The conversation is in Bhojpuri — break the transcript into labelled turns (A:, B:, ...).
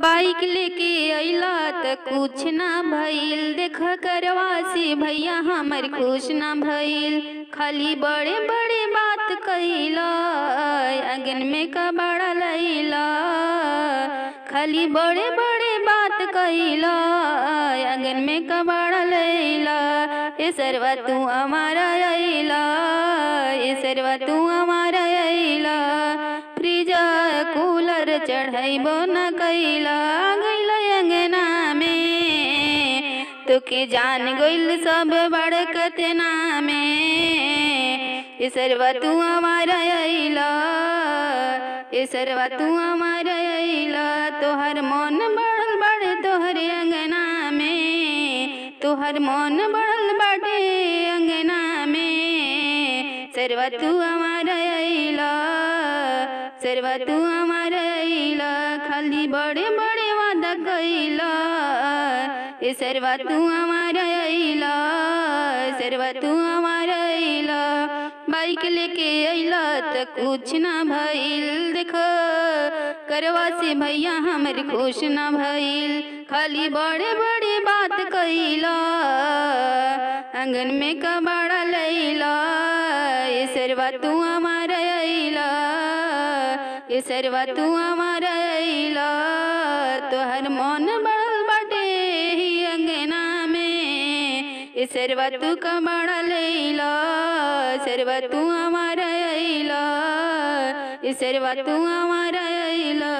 A: बाइक लेके अइला त कुछ ना भइल। देख करवासी भैया हमर खुश ना भइल। खाली बड़े बड़े बात कइला, आंगन में कबाड़ा लइला। खाली बड़े बड़े बात कइला, आंगन में कबाड़ा लइला। ए सरवा तू हमारा अइला, ए सरवा तू हमारा अइला। फ्रिज कूलर चढ़ाइबो न कइला, गइल अंगना में तोके जान गइल सब बड़कतना में। ए सरवा तू हमारा अइला, ए सरवा तू हमारा अइला। तोहर मन बढ़ल बाड़े तोहरे अंगना में, तोहर मन बढ़ल बाटे अंगना में। सरवा तू हमारा अइला, सरवा तू हमारा अइला। खाली बड़े बड़े वादा कइला, ए सरवा तू हमारा अइला, सरवा तू हमारा अइला। बाइक लेके अइला त कुछ ना भइल। देख करवा से भैया हमर खुश ना भइल। खाली बड़े बड़े बात कइला, आंगन में कबाड़ा लइला। ए सरवा तू हमारा अइला, ए सरवा तू हमारा अइला। तोहर मन बढ़ल बाटे ही अंगना में, ए सरवा तू कबाड़ा लइला। सरवा तू हमारा अइला, ए सरवा तू हमारा अइला।